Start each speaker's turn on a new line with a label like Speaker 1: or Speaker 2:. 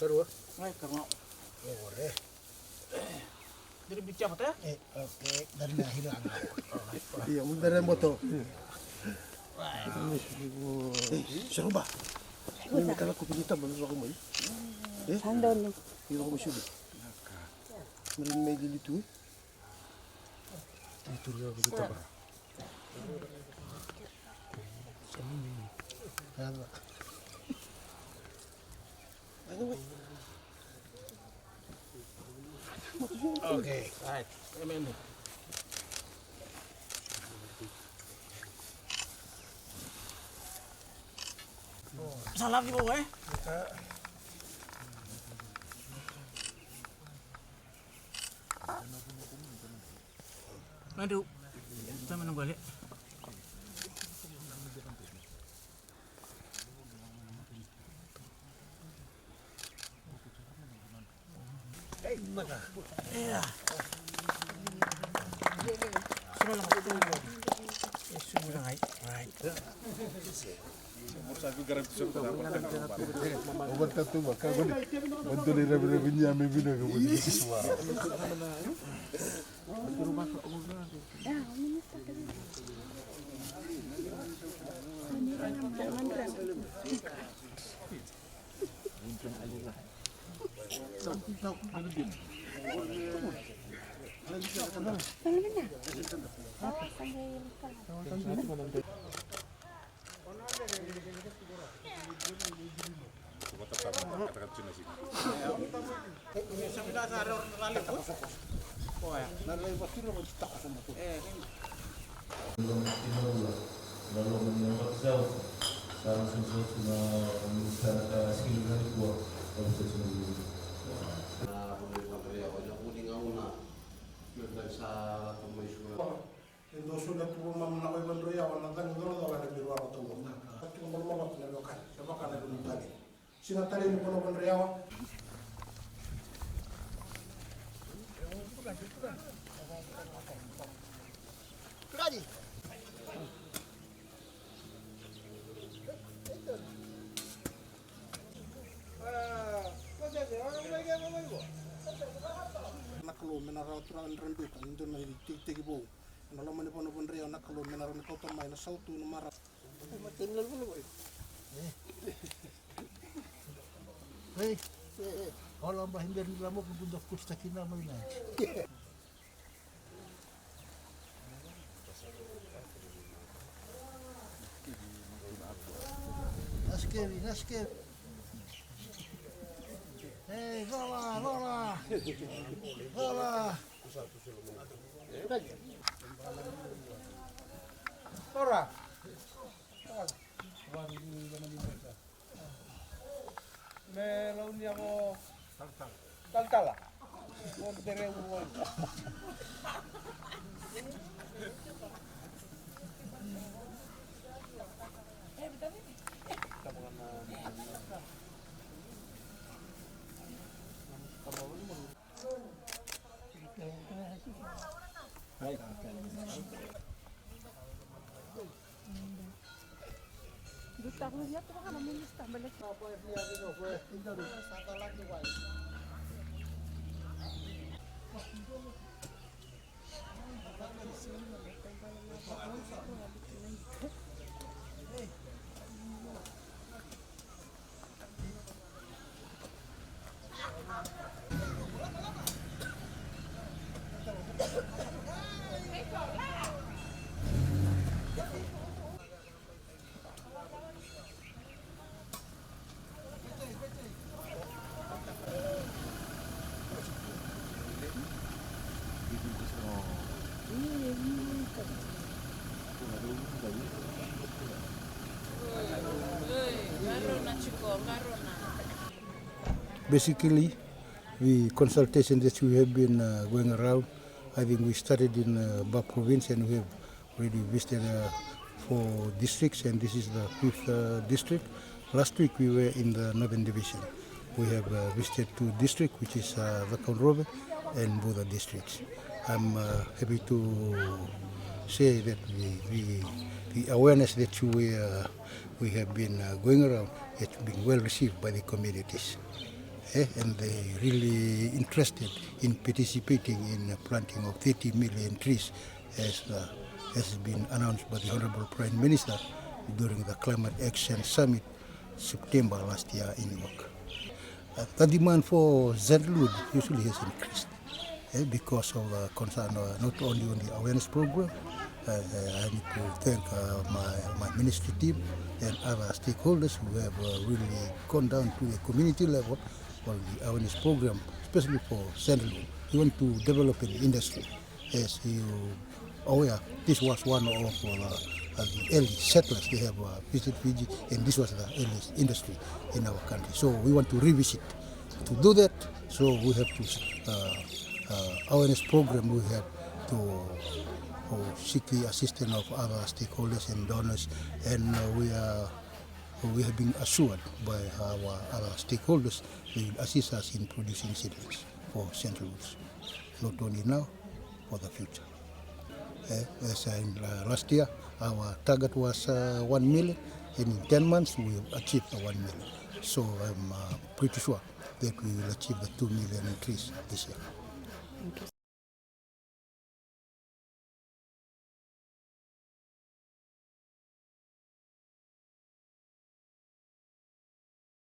Speaker 1: Kedua.
Speaker 2: Karena
Speaker 1: Boleh.
Speaker 2: jadi bicara ya?
Speaker 1: Oke, dari hilang. Iya, dari motor. Seru ba? Ini kalau aku pinita benar aku mai.
Speaker 3: Sandon.
Speaker 1: Ini aku masuk. Merin mai dilitu. Itu dia begitu ba.
Speaker 2: Okay, right. Amen. Salam di bawah ya. Aduh, kita menang balik. Iya. Sudah lah itu. Sudah right.
Speaker 4: Sabi garab sudah
Speaker 1: Obat tu maka boleh. Untuk di rebi nyami bina ke boleh suara.
Speaker 5: Lalu menyambat jauh dalam sesuatu mengusahakan skill dari buah dalam sesuatu.
Speaker 1: Indo sudah tu mamna oi bandro ya wana tan ngoro da wana biru apa tu. Tapi ngoro mama tu na lokal. Sebab kan ada tali. Sina tali ni kono bandro ya. Lagi. Nakalo menara turan rendu kan itu na tik bo. Nalo mani pono pon rio nakalo menara ni kota mai na sautu no mara. Tinggal dulu boy. Hei, kalau mbah hinder ni lamo pun dah kusta kina mai na. Naskeri. Hei, gola. Ora. Melon ni ako tal. Mo tere mo.
Speaker 3: Tahun lihat tuh kan namun balik.
Speaker 4: Basically, the consultation that we have been going around, I think we started in Ba province and we have already visited 4 districts, and this is the 5th district. Last week we were in the Northern Division. We have visited 2 districts, which is Vitogo and Buda districts. I'm happy to say that the awareness that we have been going around has been well received by the communities. And they're really interested in participating in planting of 30 million trees as has been announced by the Honorable Prime Minister during the Climate Action Summit September last year in New York. The demand for sandalwood usually has increased because of concern not only on the awareness program. I need to thank my ministry team and other stakeholders who have really gone down to the community level on the awareness program, especially for sandalwood. We want to develop an industry. As you are aware, this was one of the early settlers. They have visited Fiji, and this was the earliest industry in our country. So we want to revisit. To do that, so we have to awareness program. We have to seek the assistance of other stakeholders and donors, and we have been assured by our other stakeholders they will assist us in producing seedlings for sandalwoods, not only now, for the future. As in last year, our target was 1 million, and in 10 months we have achieved the 1 million. So I'm pretty sure that we will achieve the 2 million trees this year.